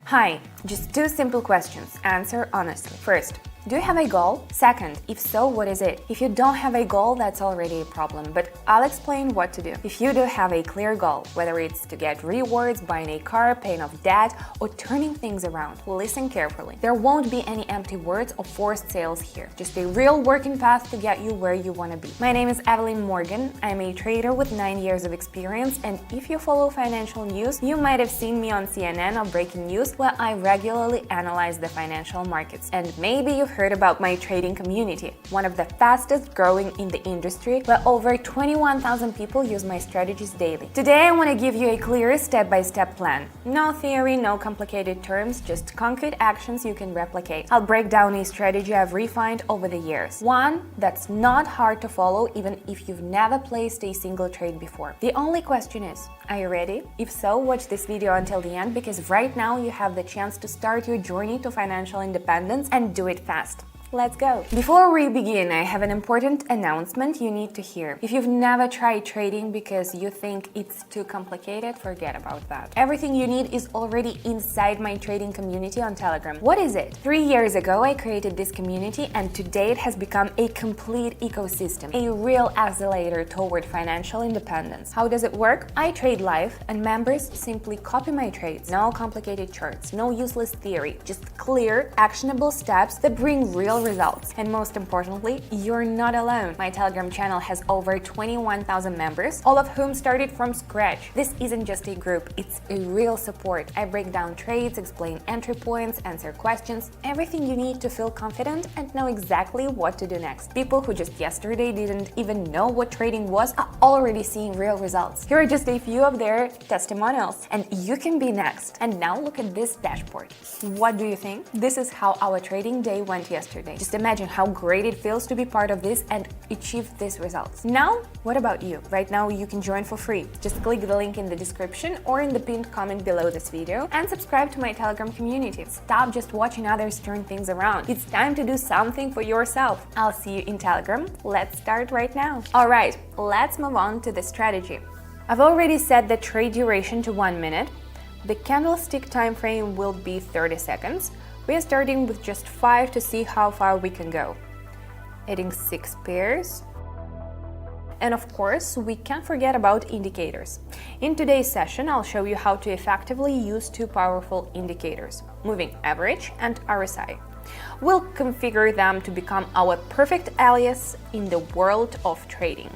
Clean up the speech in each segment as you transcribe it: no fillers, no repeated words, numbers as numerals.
Hi, just two simple questions. Answer honestly. First, do you have a goal? Second, if so, what is it? If you don't have a goal, that's already a problem, but I'll explain what to do. If you do have a clear goal, whether it's to get rewards, buying a car, paying off debt, or turning things around, listen carefully. There won't be any empty words or forced sales here, just a real working path to get you where you want to be. My name is Evelyn Morgan. I'm a trader with 9 years of experience, and if you follow financial news, you might have seen me on CNN or Breaking News, where I regularly analyze the financial markets. And maybe you've heard about my trading community, one of the fastest growing in the industry, where over 21,000 people use my strategies daily. Today I want to give you a clear step-by-step plan. No theory, no complicated terms, just concrete actions you can replicate. I'll break down a strategy I've refined over the years. One that's not hard to follow even if you've never placed a single trade before. The only question is, are you ready? If so, watch this video until the end, because right now you have the chance to start your journey to financial independence and do it fast. Let's go! Before we begin, I have an important announcement you need to hear. If you've never tried trading because you think it's too complicated, forget about that. Everything you need is already inside my trading community on Telegram. What is it? 3 years ago, I created this community, and today it has become a complete ecosystem, a real accelerator toward financial independence. How does it work? I trade live, and members simply copy my trades. No complicated charts, no useless theory, just clear, actionable steps that bring real results. And most importantly, you're not alone. My Telegram channel has over 21,000 members, all of whom started from scratch. This isn't just a group, it's a real support. I break down trades, explain entry points, answer questions, everything you need to feel confident and know exactly what to do next. People who just yesterday didn't even know what trading was are already seeing real results. Here are just a few of their testimonials, and you can be next. And now look at this dashboard. What do you think? This is how our trading day went yesterday. Just imagine how great it feels to be part of this and achieve these results. Now, what about you? Right now, you can join for free. Just click the link in the description or in the pinned comment below this video and subscribe to my Telegram community. Stop just watching others turn things around. It's time to do something for yourself. I'll see you in Telegram. Let's start right now. All right, let's move on to the strategy. I've already set the trade duration to 1 minute. The candlestick time frame will be 30 seconds. We are starting with just 5 to see how far we can go. Adding 6 pairs. And of course, we can't forget about indicators. In today's session, I'll show you how to effectively use two powerful indicators, moving average and RSI. We'll configure them to become our perfect allies in the world of trading.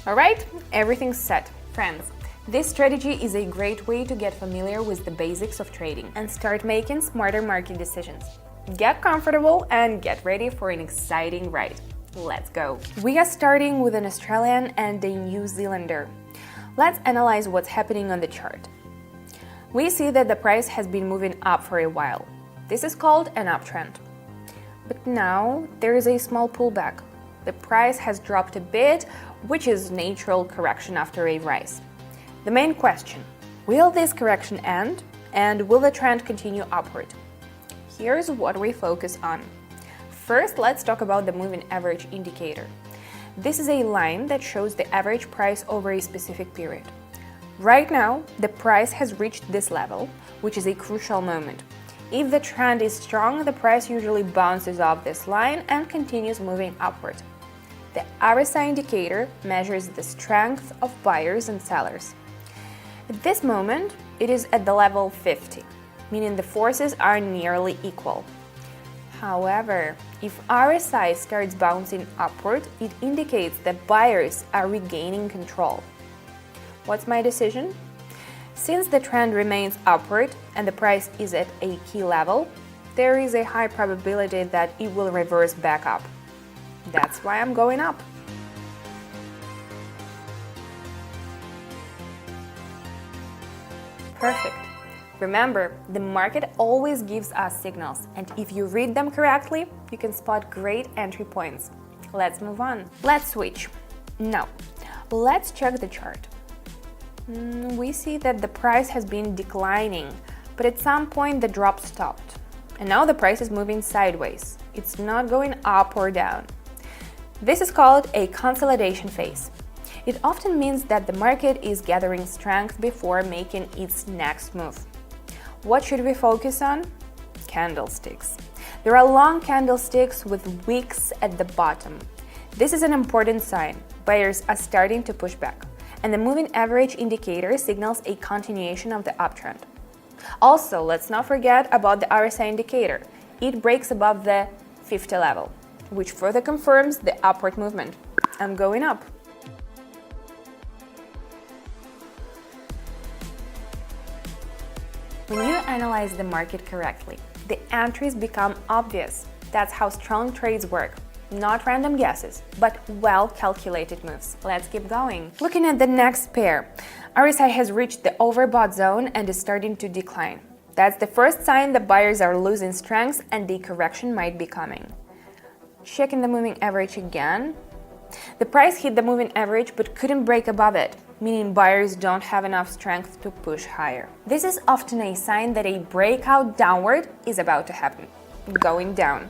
All right, everything's set. Friends, this strategy is a great way to get familiar with the basics of trading and start making smarter market decisions. Get comfortable and get ready for an exciting ride. Let's go! We are starting with an Australian and a New Zealander. Let's analyze what's happening on the chart. We see that the price has been moving up for a while. This is called an uptrend. But now there is a small pullback. The price has dropped a bit, which is natural correction after a rise. The main question, will this correction end, and will the trend continue upward? Here's what we focus on. First, let's talk about the moving average indicator. This is a line that shows the average price over a specific period. Right now, the price has reached this level, which is a crucial moment. If the trend is strong, the price usually bounces off this line and continues moving upward. The RSI indicator measures the strength of buyers and sellers. At this moment, it is at the level 50, meaning the forces are nearly equal. However, if RSI starts bouncing upward, it indicates that buyers are regaining control. What's my decision? Since the trend remains upward and the price is at a key level, there is a high probability that it will reverse back up. That's why I'm going up. Perfect. Remember, the market always gives us signals, and if you read them correctly, you can spot great entry points. Let's move on. Let's switch. Now, let's check the chart. We see that the price has been declining, but at some point the drop stopped. And now the price is moving sideways. It's not going up or down. This is called a consolidation phase. It often means that the market is gathering strength before making its next move. What should we focus on? Candlesticks. There are long candlesticks with wicks at the bottom. This is an important sign. Buyers are starting to push back, and the moving average indicator signals a continuation of the uptrend. Also, let's not forget about the RSI indicator. It breaks above the 50 level, which further confirms the upward movement. I'm going up. When you analyze the market correctly, the entries become obvious. That's how strong trades work. Not random guesses, but well-calculated moves. Let's keep going. Looking at the next pair, RSI has reached the overbought zone and is starting to decline. That's the first sign that buyers are losing strength and the correction might be coming. Checking the moving average again. The price hit the moving average but couldn't break above it, meaning buyers don't have enough strength to push higher. This is often a sign that a breakout downward is about to happen. Going down.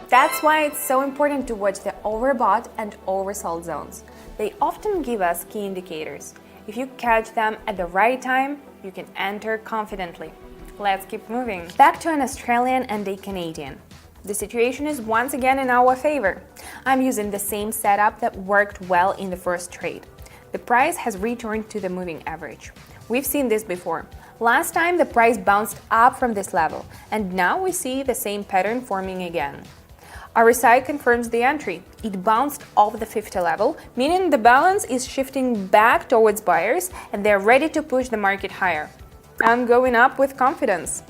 That's why it's so important to watch the overbought and oversold zones. They often give us key indicators. If you catch them at the right time, you can enter confidently. Let's keep moving. Back to an Australian and a Canadian. The situation is once again in our favor. I'm using the same setup that worked well in the first trade. The price has returned to the moving average. We've seen this before. Last time the price bounced up from this level, and now we see the same pattern forming again. RSI confirms the entry. It bounced off the 50 level, meaning the balance is shifting back towards buyers and they're ready to push the market higher. I'm going up with confidence.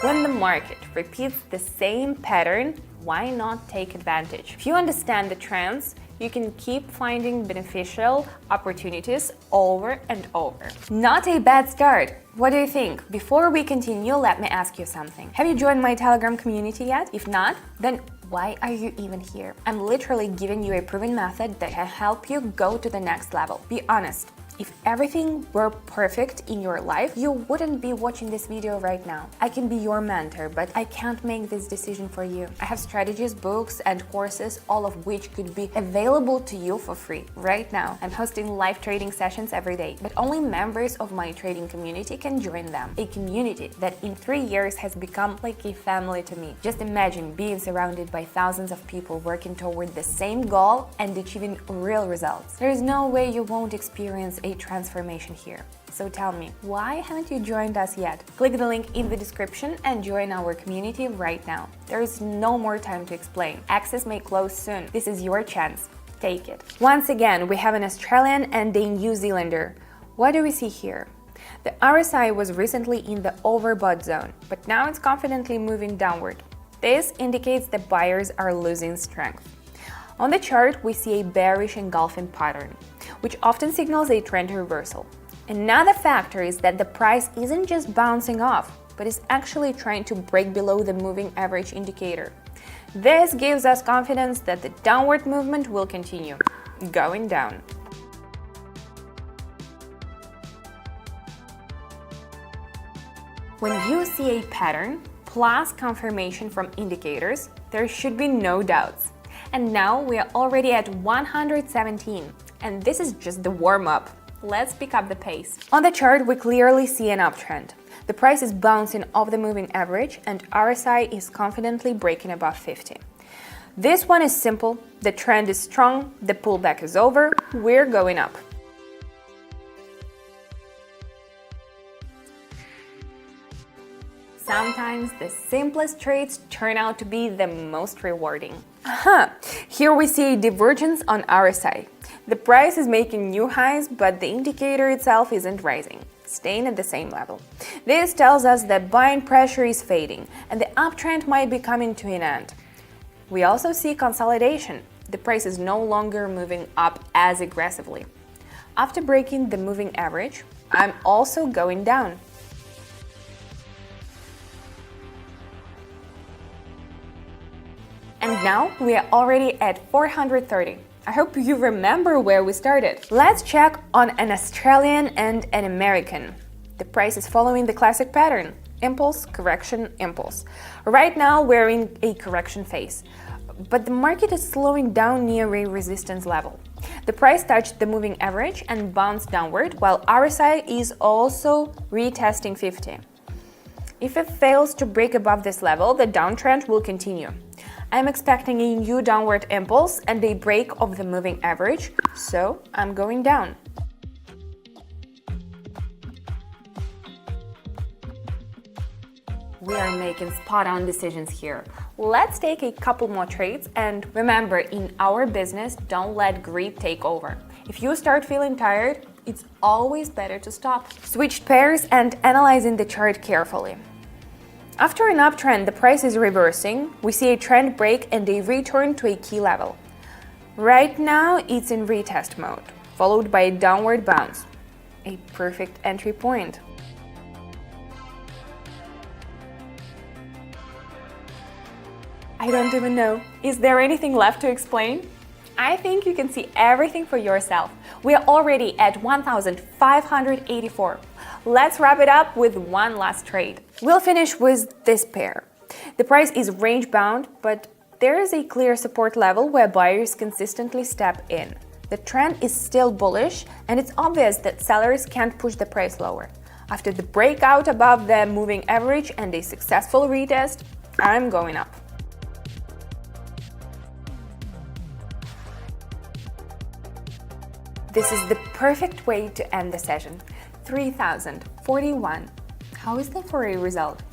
When the market repeats the same pattern, why not take advantage? If you understand the trends, you can keep finding beneficial opportunities over and over. Not a bad start. What do you think? Before we continue, let me ask you something. Have you joined my Telegram community yet? If not, then why are you even here? I'm literally giving you a proven method that can help you go to the next level. Be honest. If everything were perfect in your life, you wouldn't be watching this video right now. I can be your mentor, but I can't make this decision for you. I have strategies, books, and courses, all of which could be available to you for free right now. I'm hosting live trading sessions every day, but only members of my trading community can join them. A community that in 3 years has become like a family to me. Just imagine being surrounded by thousands of people working toward the same goal and achieving real results. There is no way you won't experience a transformation here. So tell me, why haven't you joined us yet? Click the link in the description and join our community right now. There is no more time to explain. Access may close soon. This is your chance. Take it. Once again, we have an Australian and a New Zealander. What do we see here? The RSI was recently in the overbought zone, but now it's confidently moving downward. This indicates that buyers are losing strength. On the chart, we see a bearish engulfing pattern, which often signals a trend reversal. Another factor is that the price isn't just bouncing off, but is actually trying to break below the moving average indicator. This gives us confidence that the downward movement will continue, going down. When you see a pattern plus confirmation from indicators, there should be no doubts. And now we are already at 117, and this is just the warm-up. Let's pick up the pace. On the chart, we clearly see an uptrend. The price is bouncing off the moving average, and RSI is confidently breaking above 50. This one is simple, the trend is strong, the pullback is over, we're going up. Sometimes the simplest trades turn out to be the most rewarding. Here we see a divergence on RSI. The price is making new highs, but the indicator itself isn't rising, staying at the same level. This tells us that buying pressure is fading, and the uptrend might be coming to an end. We also see consolidation. The price is no longer moving up as aggressively. After breaking the moving average, I'm also going down. And now we are already at 430. I hope you remember where we started. Let's check on an Australian and an American. The price is following the classic pattern. Impulse, correction, impulse. Right now, we're in a correction phase, but the market is slowing down near a resistance level. The price touched the moving average and bounced downward, while RSI is also retesting 50. If it fails to break above this level, the downtrend will continue. I'm expecting a new downward impulse and a break of the moving average, so I'm going down. We are making spot-on decisions here. Let's take a couple more trades, and remember, in our business, don't let greed take over. If you start feeling tired, it's always better to stop. Switch pairs and analyzing the chart carefully. After an uptrend, the price is reversing. We see a trend break and a return to a key level. Right now, it's in retest mode, followed by a downward bounce. A perfect entry point. I don't even know. Is there anything left to explain? I think you can see everything for yourself. We are already at 1,584. Let's wrap it up with one last trade. We'll finish with this pair. The price is range bound, but there is a clear support level where buyers consistently step in. The trend is still bullish, and it's obvious that sellers can't push the price lower. After the breakout above the moving average and a successful retest, I'm going up. This is the perfect way to end the session. 3,041. How is that for a result?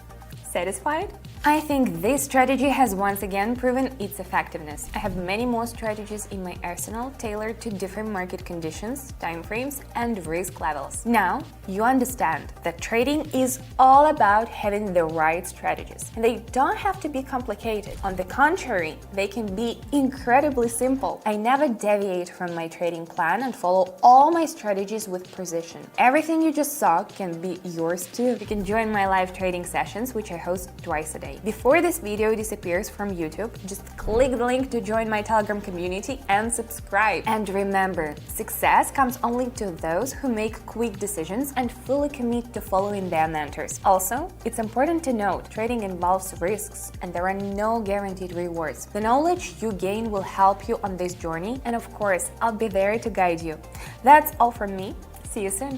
Satisfied? I think this strategy has once again proven its effectiveness. I have many more strategies in my arsenal tailored to different market conditions, timeframes, and risk levels. Now, you understand that trading is all about having the right strategies, and they don't have to be complicated. On the contrary, they can be incredibly simple. I never deviate from my trading plan and follow all my strategies with precision. Everything you just saw can be yours too. You can join my live trading sessions, which I host twice a day. Before this video disappears from YouTube, just click the link to join my Telegram community and subscribe. And remember, success comes only to those who make quick decisions and fully commit to following their mentors. Also, it's important to note, trading involves risks and there are no guaranteed rewards. The knowledge you gain will help you on this journey, and of course, I'll be there to guide you. That's all from me. See you soon.